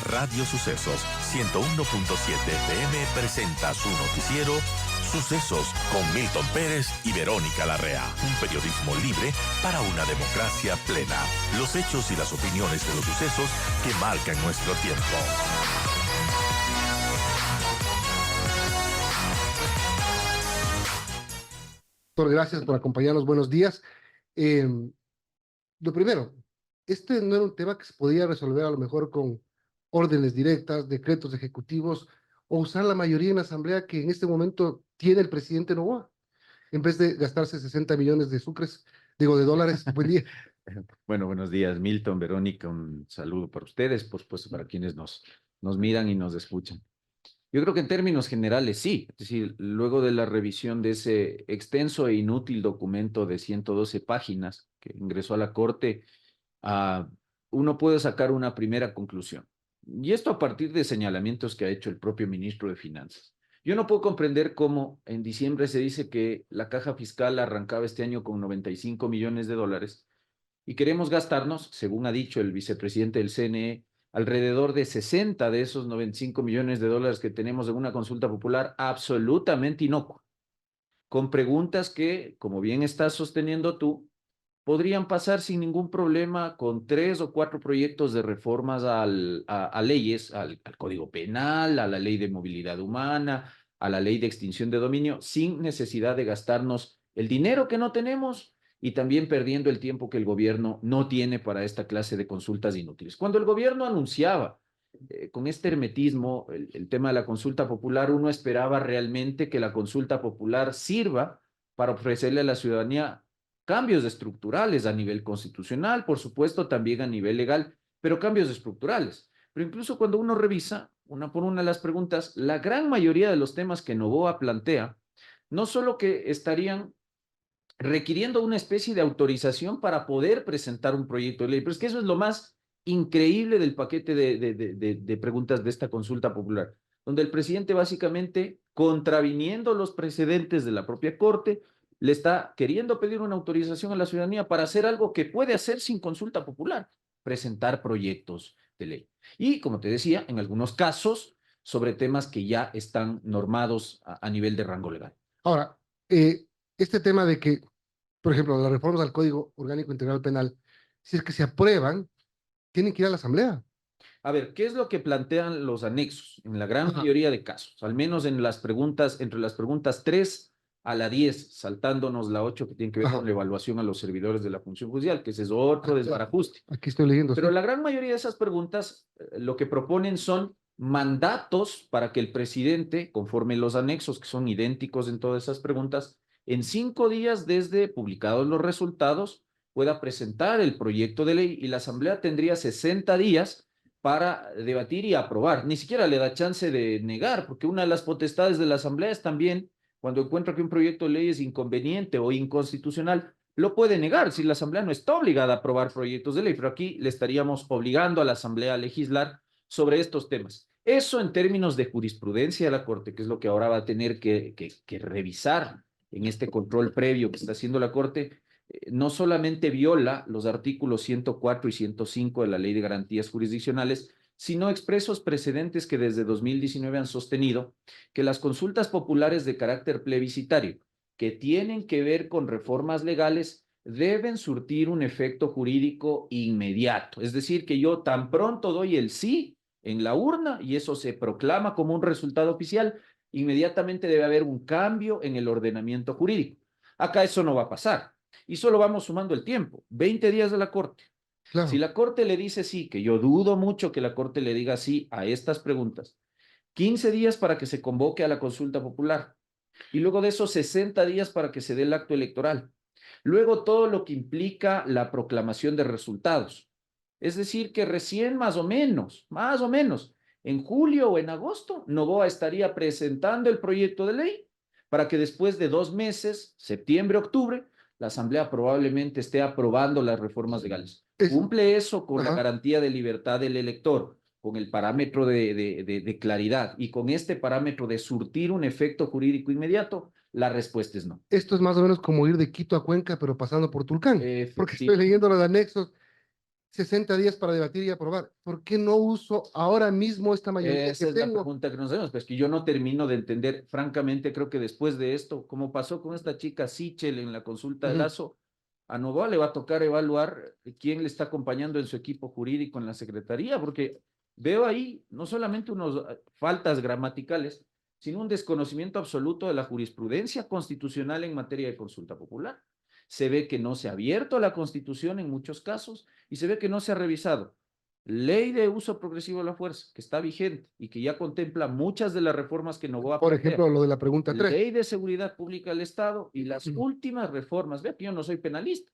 Radio Sucesos 101.7 FM presenta su noticiero Sucesos con Milton Pérez y Verónica Larrea. Un periodismo libre para una democracia plena. Los hechos y las opiniones de los sucesos que marcan nuestro tiempo. Gracias por acompañarnos. Buenos días. Lo primero, este no era un tema que se podía resolver a lo mejor con órdenes directas, decretos ejecutivos o usar la mayoría en la asamblea que en este momento tiene el presidente Noboa, en vez de gastarse 60 millones de dólares. Buen día. Bueno, buenos días, Milton, Verónica, un saludo para ustedes, por supuesto, para quienes nos miran y nos escuchan. Yo creo que en términos generales sí, es decir, luego de la revisión de ese extenso e inútil documento de 112 páginas que ingresó a la Corte, uno puede sacar una primera conclusión. Y esto a partir de señalamientos que ha hecho el propio ministro de Finanzas. Yo no puedo comprender cómo en diciembre se dice que la caja fiscal arrancaba este año con 95 millones de dólares y queremos gastarnos, según ha dicho el vicepresidente del CNE, alrededor de 60 de esos 95 millones de dólares que tenemos en una consulta popular absolutamente inocua, con preguntas que, como bien estás sosteniendo tú, podrían pasar sin ningún problema con 3 o 4 proyectos de reformas a leyes, al Código Penal, a la Ley de Movilidad Humana, a la Ley de Extinción de Dominio, sin necesidad de gastarnos el dinero que no tenemos y también perdiendo el tiempo que el gobierno no tiene para esta clase de consultas inútiles. Cuando el gobierno anunciaba con este hermetismo el tema de la consulta popular, uno esperaba realmente que la consulta popular sirva para ofrecerle a la ciudadanía cambios estructurales a nivel constitucional, por supuesto, también a nivel legal, pero cambios estructurales. Pero incluso cuando uno revisa, una por una, las preguntas, la gran mayoría de los temas que Noboa plantea, no solo que estarían requiriendo una especie de autorización para poder presentar un proyecto de ley, pero es que eso es lo más increíble del paquete de preguntas de esta consulta popular, donde el presidente básicamente, contraviniendo los precedentes de la propia Corte, le está queriendo pedir una autorización a la ciudadanía para hacer algo que puede hacer sin consulta popular, presentar proyectos de ley. Y, como te decía, en algunos casos, sobre temas que ya están normados a nivel de rango legal. Ahora, este tema de que, por ejemplo, las reformas al Código Orgánico Integral Penal, si es que se aprueban, tienen que ir a la asamblea. A ver, ¿qué es lo que plantean los anexos? En la gran mayoría de casos, al menos en las preguntas, entre las preguntas 3 a la 10, saltándonos la 8 que tiene que ver con la evaluación a los servidores de la función judicial, que ese es otro desbarajuste. Aquí estoy leyendo. Pero sí. la gran mayoría de esas preguntas lo que proponen son mandatos para que el presidente, conforme los anexos que son idénticos en todas esas preguntas, en 5 días desde publicados los resultados, pueda presentar el proyecto de ley y la Asamblea tendría 60 días para debatir y aprobar. Ni siquiera le da chance de negar, porque una de las potestades de la Asamblea es también, cuando encuentra que un proyecto de ley es inconveniente o inconstitucional, lo puede negar si la Asamblea no está obligada a aprobar proyectos de ley, pero aquí le estaríamos obligando a la Asamblea a legislar sobre estos temas. Eso en términos de jurisprudencia de la Corte, que es lo que ahora va a tener que revisar en este control previo que está haciendo la Corte, no solamente viola los artículos 104 y 105 de la Ley de Garantías Jurisdiccionales, sino expresos precedentes que desde 2019 han sostenido que las consultas populares de carácter plebiscitario, que tienen que ver con reformas legales, deben surtir un efecto jurídico inmediato. Es decir, que yo tan pronto doy el sí en la urna y eso se proclama como un resultado oficial, inmediatamente debe haber un cambio en el ordenamiento jurídico. Acá eso no va a pasar. Y solo vamos sumando el tiempo, 20 días de la Corte. Claro. Si la Corte le dice sí, que yo dudo mucho que la Corte le diga sí a estas preguntas, 15 días para que se convoque a la consulta popular y luego de esos 60 días para que se dé el acto electoral. Luego todo lo que implica la proclamación de resultados. Es decir, que recién más o menos, en julio o en agosto, Noboa estaría presentando el proyecto de ley para que después de 2 meses, septiembre, octubre, la Asamblea probablemente esté aprobando las reformas legales. Cumple eso con la garantía de libertad del elector, con el parámetro de claridad y con este parámetro de surtir un efecto jurídico inmediato, la respuesta es no. Esto es más o menos como ir de Quito a Cuenca, pero pasando por Tulcán, porque estoy leyendo los anexos 60 días para debatir y aprobar. ¿Por qué no uso ahora mismo esta mayoría Esa que es la tengo? pregunta que nos hacemos, pues que yo no termino de entender. Francamente, creo que después de esto, como pasó con esta chica Sichel en la consulta de Lazo, a Novoa le va a tocar evaluar quién le está acompañando en su equipo jurídico en la secretaría, porque veo ahí no solamente unas faltas gramaticales, sino un desconocimiento absoluto de la jurisprudencia constitucional en materia de consulta popular. Se ve que no se ha abierto la Constitución en muchos casos y se ve que no se ha revisado ley de uso progresivo de la fuerza, que está vigente y que ya contempla muchas de las reformas que Novoa Por plantea. ejemplo, lo de la pregunta 3. Ley de seguridad pública del Estado y las últimas reformas. Vea que yo no soy penalista,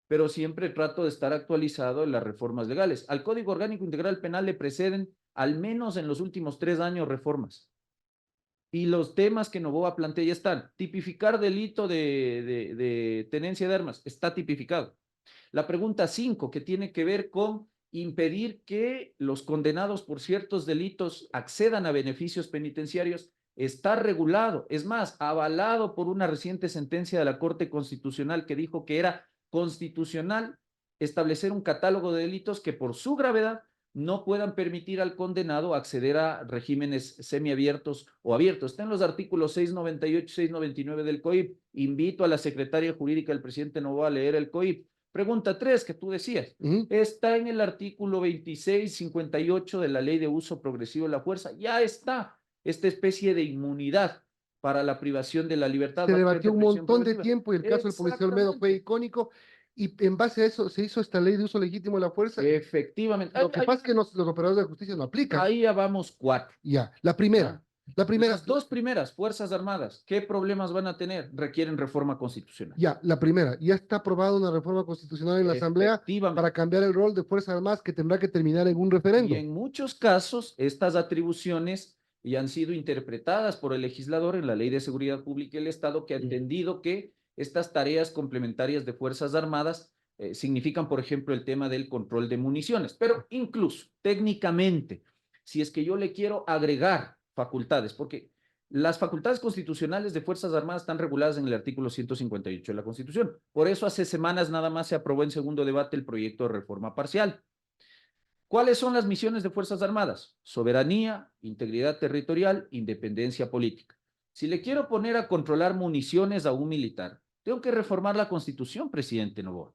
pero siempre trato de estar actualizado en las reformas legales. Al Código Orgánico Integral Penal le preceden, al menos en los últimos 3 años, reformas. Y los temas que Novoa plantea ya están. Tipificar delito de tenencia de armas, está tipificado. La pregunta 5, que tiene que ver con impedir que los condenados por ciertos delitos accedan a beneficios penitenciarios, está regulado, es más, avalado por una reciente sentencia de la Corte Constitucional que dijo que era constitucional establecer un catálogo de delitos que por su gravedad no puedan permitir al condenado acceder a regímenes semiabiertos o abiertos. Está en los artículos 698 y 699 del COIP. Invito a la secretaria jurídica del presidente Novoa a leer el COIP. Pregunta 3, que tú decías, está en el artículo 2658 de la Ley de Uso Progresivo de la Fuerza. Ya está esta especie de inmunidad para la privación de la libertad. Se debatió un montón de progresiva. tiempo y el caso del policía Olmedo fue icónico. Y en base a eso se hizo esta ley de uso legítimo de la fuerza. Efectivamente. Lo que pasa es que los operadores de justicia no aplican. Ahí ya vamos 4. Ya, la primera. Las 2 primeras, Fuerzas Armadas, ¿qué problemas van a tener? Requieren reforma constitucional. Ya, la primera. Ya está aprobada una reforma constitucional en la Asamblea para cambiar el rol de Fuerzas Armadas que tendrá que terminar en un referendo. Y en muchos casos, estas atribuciones ya han sido interpretadas por el legislador en la Ley de Seguridad Pública y el Estado, que ha entendido que estas tareas complementarias de Fuerzas Armadas significan, por ejemplo, el tema del control de municiones. Pero incluso técnicamente, si es que yo le quiero agregar facultades, porque las facultades constitucionales de Fuerzas Armadas están reguladas en el artículo 158 de la Constitución. Por eso hace semanas nada más se aprobó en segundo debate el proyecto de reforma parcial. ¿Cuáles son las misiones de Fuerzas Armadas? Soberanía, integridad territorial, independencia política. Si le quiero poner a controlar municiones a un militar, tengo que reformar la Constitución, presidente Novoa.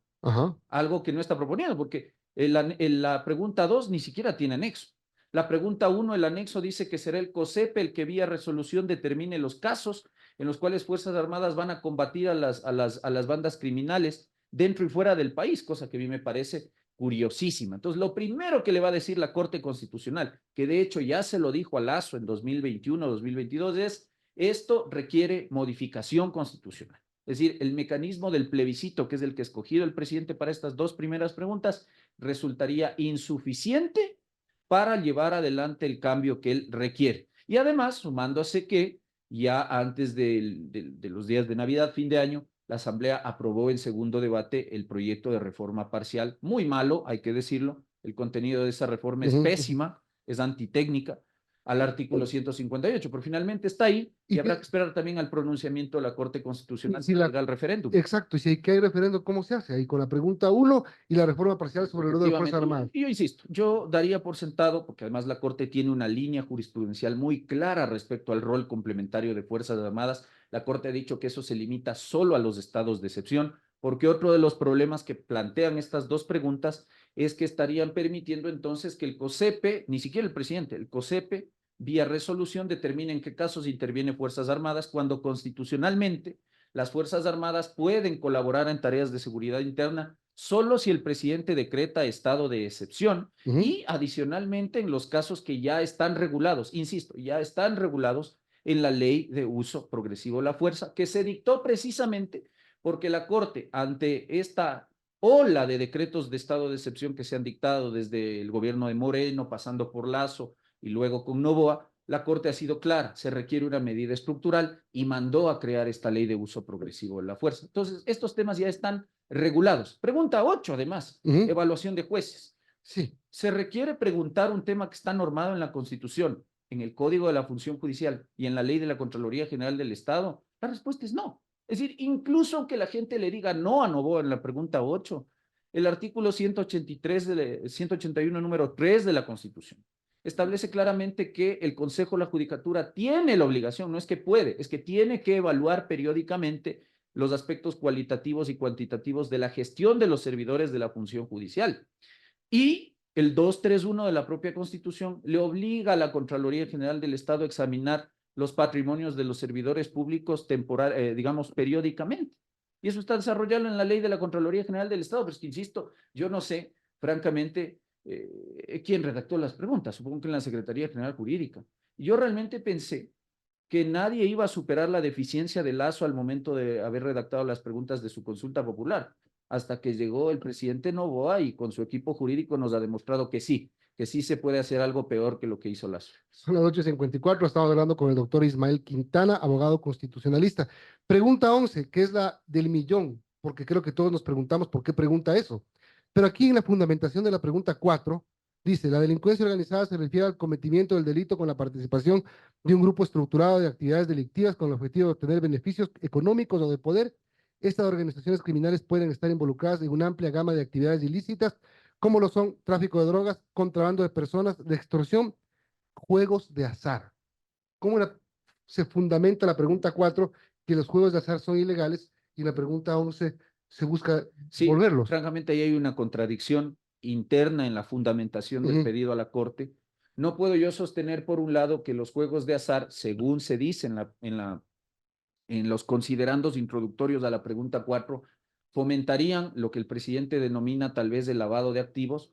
Algo que no está proponiendo, porque la pregunta 2 ni siquiera tiene anexo. La pregunta 1, el anexo dice que será el COSEP el que vía resolución determine los casos en los cuales Fuerzas Armadas van a combatir a las bandas criminales dentro y fuera del país, cosa que a mí me parece curiosísima. Entonces, lo primero que le va a decir la Corte Constitucional, que de hecho ya se lo dijo a Lazo en 2021, 2022, es esto requiere modificación constitucional. Es decir, el mecanismo del plebiscito, que es el que ha escogido el presidente para estas 2 primeras preguntas, resultaría insuficiente para llevar adelante el cambio que él requiere. Y además, sumándose que ya antes de los días de Navidad, fin de año, la Asamblea aprobó en segundo debate el proyecto de reforma parcial, muy malo, hay que decirlo, el contenido de esa reforma es pésima, es antitécnica, al artículo 158, pero finalmente está ahí y habrá que esperar también al pronunciamiento de la Corte Constitucional al referéndum. Exacto, y si hay que hay referéndum, ¿cómo se hace? Ahí con la pregunta 1 y la reforma parcial sobre el rol de las Fuerzas Armadas. Y yo insisto, yo daría por sentado, porque además la Corte tiene una línea jurisprudencial muy clara respecto al rol complementario de Fuerzas Armadas. La Corte ha dicho que eso se limita solo a los estados de excepción, porque otro de los problemas que plantean estas 2 preguntas es que estarían permitiendo entonces que el COSEPE, ni siquiera el presidente, el COSEPE, vía resolución, determine en qué casos interviene Fuerzas Armadas, cuando constitucionalmente las Fuerzas Armadas pueden colaborar en tareas de seguridad interna solo si el presidente decreta estado de excepción y adicionalmente en los casos que ya están regulados, insisto, ya están regulados en la Ley de Uso Progresivo de la Fuerza, que se dictó precisamente porque la Corte, ante esta ola de decretos de estado de excepción que se han dictado desde el gobierno de Moreno, pasando por Lazo y luego con Novoa, la Corte ha sido clara, se requiere una medida estructural y mandó a crear esta Ley de Uso Progresivo de la Fuerza. Entonces, estos temas ya están regulados. Pregunta 8, además, evaluación de jueces. Sí. Se requiere preguntar un tema que está normado en la Constitución, en el Código de la Función Judicial y en la Ley de la Contraloría General del Estado. La respuesta es no. Es decir, incluso aunque la gente le diga no a Novoa en la pregunta 8, El artículo 181, número 3 de la Constitución establece claramente que el Consejo de la Judicatura tiene la obligación, no es que puede, es que tiene que evaluar periódicamente los aspectos cualitativos y cuantitativos de la gestión de los servidores de la función judicial. Y el 231 de la propia Constitución le obliga a la Contraloría General del Estado a examinar los patrimonios de los servidores públicos digamos, periódicamente. Y eso está desarrollado en la ley de la Contraloría General del Estado, pero es que, insisto, yo no sé, francamente, quién redactó las preguntas, supongo que en la Secretaría General Jurídica. Y yo realmente pensé que nadie iba a superar la deficiencia de Lazo al momento de haber redactado las preguntas de su consulta popular, hasta que llegó el presidente Noboa y con su equipo jurídico nos ha demostrado que sí se puede hacer algo peor que lo que hizo Lazo. Son las 8:54, estamos hablando con el doctor Ismael Quintana, abogado constitucionalista. Pregunta 11, que es la del millón, porque creo que todos nos preguntamos por qué pregunta eso. Pero aquí en la fundamentación de la pregunta 4, dice, la delincuencia organizada se refiere al cometimiento del delito con la participación de un grupo estructurado de actividades delictivas con el objetivo de obtener beneficios económicos o de poder. Estas organizaciones criminales pueden estar involucradas en una amplia gama de actividades ilícitas, como lo son tráfico de drogas, contrabando de personas, de extorsión, juegos de azar. ¿Cómo se fundamenta la pregunta 4 que los juegos de azar son ilegales y la pregunta 11 se busca volverlos? Francamente, ahí hay una contradicción interna en la fundamentación del pedido a la Corte. No puedo yo sostener, por un lado, que los juegos de azar, según se dice en los considerandos introductorios a la pregunta 4, fomentarían lo que el presidente denomina tal vez el lavado de activos.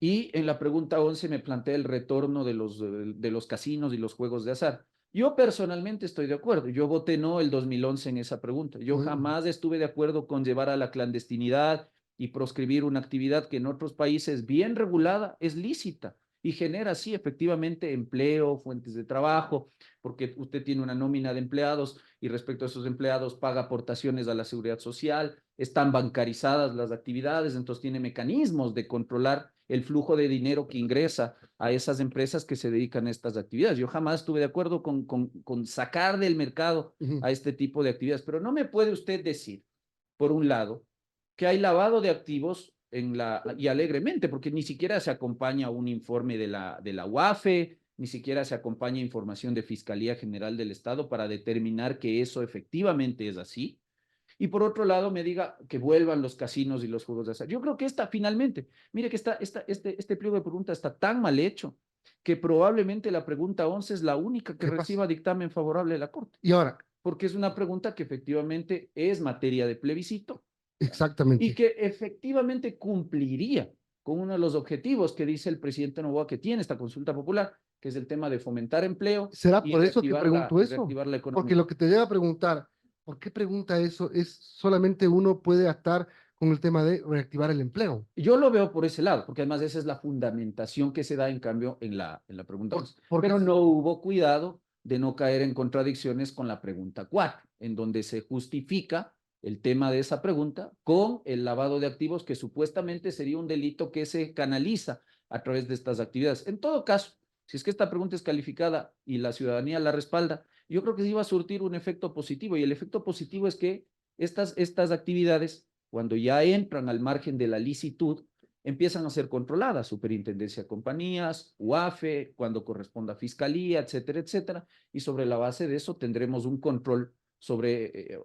Y en la pregunta 11 me plantea el retorno de los casinos y los juegos de azar. Yo personalmente estoy de acuerdo. Yo voté no el 2011 en esa pregunta. Yo jamás estuve de acuerdo con llevar a la clandestinidad y proscribir una actividad que en otros países bien regulada es lícita y genera, sí, efectivamente empleo, fuentes de trabajo, porque usted tiene una nómina de empleados y respecto a esos empleados paga aportaciones a la seguridad social, están bancarizadas las actividades, entonces tiene mecanismos de controlar el flujo de dinero que ingresa a esas empresas que se dedican a estas actividades. Yo jamás estuve de acuerdo con sacar del mercado a este tipo de actividades, pero no me puede usted decir, por un lado, que hay lavado de activos y alegremente, porque ni siquiera se acompaña un informe de la UAFE, ni siquiera se acompaña información de Fiscalía General del Estado para determinar que eso efectivamente es así. Y por otro lado me diga que vuelvan los casinos y los juegos de azar. Yo creo que finalmente, mire que este pliego de preguntas está tan mal hecho que probablemente la pregunta 11 es la única que reciba dictamen favorable de la Corte. Y ahora, porque es una pregunta que efectivamente es materia de plebiscito. Exactamente. Y que efectivamente cumpliría con uno de los objetivos que dice el presidente Noboa que tiene esta consulta popular, que es el tema de fomentar empleo. ¿Será por eso que pregunto eso? La porque lo que te lleva a preguntar, ¿por qué pregunta eso? Es solamente uno puede atar con el tema de reactivar el empleo. Yo lo veo por ese lado, porque además esa es la fundamentación que se da en cambio en la pregunta 11. Pero no hubo cuidado de no caer en contradicciones con la pregunta 4, en donde se justifica el tema de esa pregunta con el lavado de activos, que supuestamente sería un delito que se canaliza a través de estas actividades. En todo caso, si es que esta pregunta es calificada y la ciudadanía la respalda, yo creo que sí va a surtir un efecto positivo, y el efecto positivo es que estas actividades, cuando ya entran al margen de la licitud, empiezan a ser controladas, Superintendencia de Compañías, UAFE, cuando corresponda a Fiscalía, etcétera, etcétera, y sobre la base de eso tendremos un control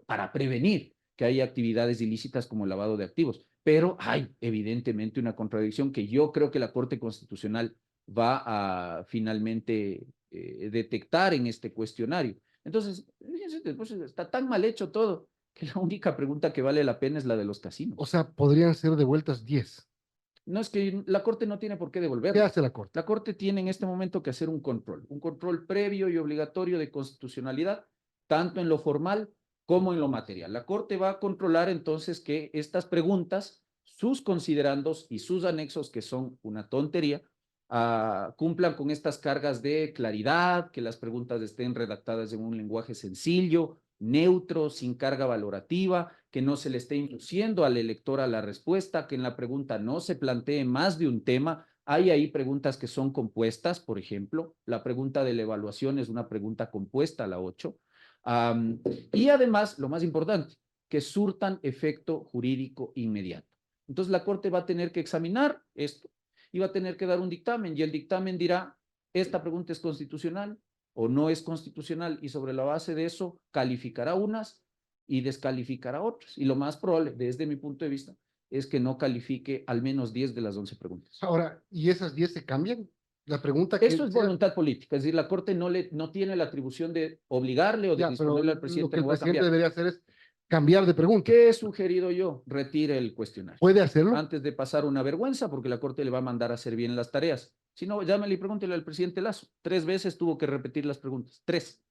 para prevenir que haya actividades ilícitas como el lavado de activos. Pero hay evidentemente una contradicción que yo creo que la Corte Constitucional va a finalmente detectar en este cuestionario. Entonces, fíjense, pues, está tan mal hecho todo que la única pregunta que vale la pena es la de los casinos. O sea, podrían ser devueltas 10. No, es que la Corte no tiene por qué devolverlo. ¿Qué hace la Corte? La Corte tiene en este momento que hacer un control previo y obligatorio de constitucionalidad, tanto en lo formal como en lo material. La Corte va a controlar entonces que estas preguntas, sus considerandos y sus anexos, que son una tontería, cumplan con estas cargas de claridad, que las preguntas estén redactadas en un lenguaje sencillo, neutro, sin carga valorativa, que no se le esté induciendo al elector a la respuesta, que en la pregunta no se plantee más de un tema. Hay ahí preguntas que son compuestas, por ejemplo, la pregunta de la evaluación es una pregunta compuesta, la 8. Y además, lo más importante, que surtan efecto jurídico inmediato. Entonces la Corte va a tener que examinar esto y va a tener que dar un dictamen y el dictamen dirá, esta pregunta es constitucional o no es constitucional y sobre la base de eso calificará unas y descalificará otras. Y lo más probable, desde mi punto de vista, es que no califique al menos 10 de las 11 preguntas. Ahora, ¿y esas 10 se cambian? La pregunta que Eso es voluntad política, es decir, la Corte no tiene la atribución de obligarle o de ya, pero disponerle al lo presidente que el no va a presidente cambiar. debería hacer es cambiar de pregunta. ¿Qué he sugerido yo? Retire el cuestionario. ¿Puede hacerlo? Antes de pasar una vergüenza, porque la Corte le va a mandar a hacer bien las tareas. Si no, llámele y pregúntele al presidente Lazo. 3 veces tuvo que repetir las preguntas. 3,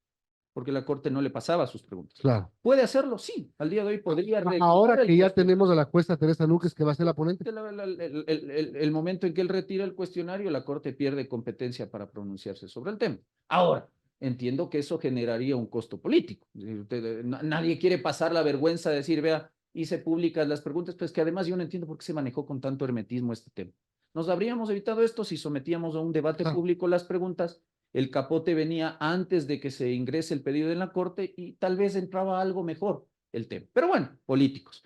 porque la Corte no le pasaba sus preguntas. Claro. ¿Puede hacerlo? Sí. Al día de hoy podría Ahora que ya cuestionario. tenemos a la jueza Teresa Núñez, que va a ser la ponente. El momento en que él retira el cuestionario, la Corte pierde competencia para pronunciarse sobre el tema. Ahora, entiendo que eso generaría un costo político. Nadie quiere pasar la vergüenza de decir, vea, hice públicas las preguntas, pues que además yo no entiendo por qué se manejó con tanto hermetismo este tema. Nos habríamos evitado esto si sometíamos a un debate público las preguntas, el capote venía antes de que se ingrese el pedido en la Corte y tal vez entraba algo mejor el tema. Pero bueno, políticos.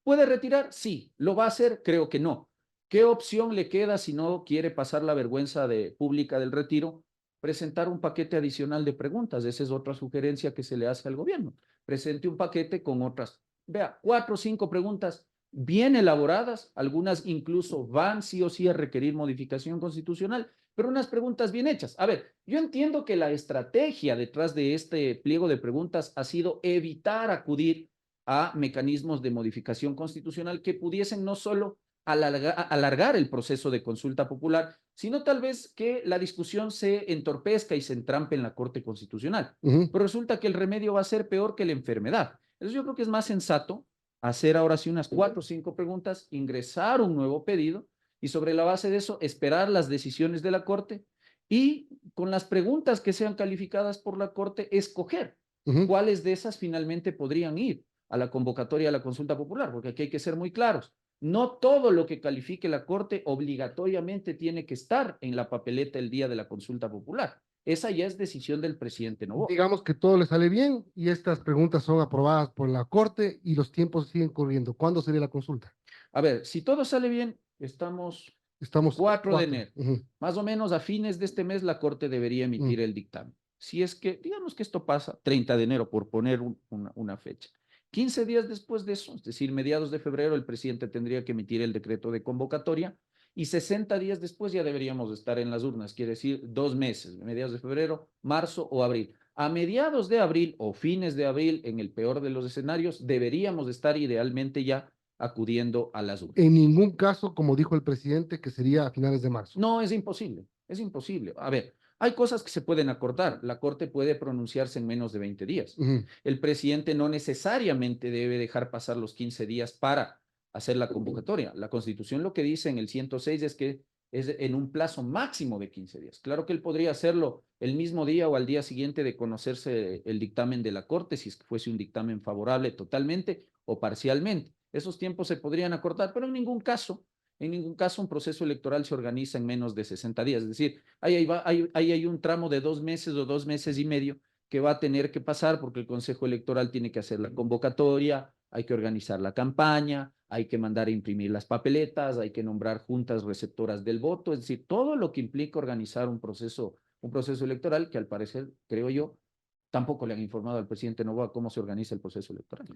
¿Puede retirar? Sí. ¿Lo va a hacer? Creo que no. ¿Qué opción le queda si no quiere pasar la vergüenza pública del retiro? Presentar un paquete adicional de preguntas. Esa es otra sugerencia que se le hace al gobierno. Presente un paquete con otras, vea, 4 o 5 preguntas bien elaboradas, algunas incluso van sí o sí a requerir modificación constitucional, pero unas preguntas bien hechas. A ver, yo entiendo que la estrategia detrás de este pliego de preguntas ha sido evitar acudir a mecanismos de modificación constitucional que pudiesen no solo alargar el proceso de consulta popular, sino tal vez que la discusión se entorpezca y se entrampe en la Corte Constitucional. Pero resulta que el remedio va a ser peor que la enfermedad. Entonces yo creo que es más sensato hacer ahora sí unas 4 o 5 preguntas, ingresar un nuevo pedido y sobre la base de eso esperar las decisiones de la Corte y con las preguntas que sean calificadas por la Corte escoger cuáles de esas finalmente podrían ir a la convocatoria a la consulta popular, porque aquí hay que ser muy claros. No todo lo que califique la Corte obligatoriamente tiene que estar en la papeleta el día de la consulta popular. Esa ya es decisión del presidente Noboa. Digamos que todo le sale bien y estas preguntas son aprobadas por la Corte y los tiempos siguen corriendo. ¿Cuándo sería la consulta? A ver, si todo sale bien, estamos 4 de enero. Más o menos a fines de este mes la Corte debería emitir el dictamen. Si es que, digamos que esto pasa 30 de enero, por poner una fecha. 15 días después de eso, es decir, mediados de febrero, el presidente tendría que emitir el decreto de convocatoria y 60 días después ya deberíamos estar en las urnas, quiere decir 2 meses, mediados de febrero, marzo o abril. A mediados de abril o fines de abril, en el peor de los escenarios, deberíamos estar idealmente ya acudiendo a las urnas. En ningún caso, como dijo el presidente, que sería a finales de marzo. No, es imposible, es imposible. A ver, hay cosas que se pueden acordar. La Corte puede pronunciarse en menos de 20 días. El presidente no necesariamente debe dejar pasar los 15 días para hacer la convocatoria. La Constitución lo que dice en el 106 es que es en un plazo máximo de 15 días. Claro que él podría hacerlo el mismo día o al día siguiente de conocerse el dictamen de la Corte, si es que fuese un dictamen favorable totalmente o parcialmente. Esos tiempos se podrían acortar, pero en ningún caso un proceso electoral se organiza en menos de 60 días. Es decir, ahí hay un tramo de 2 meses o 2 meses y medio que va a tener que pasar porque el Consejo Electoral tiene que hacer la convocatoria, hay que organizar la campaña, hay que mandar a imprimir las papeletas, hay que nombrar juntas receptoras del voto, es decir, todo lo que implica organizar un proceso electoral que al parecer, creo yo, tampoco le han informado al presidente Noboa cómo se organiza el proceso electoral.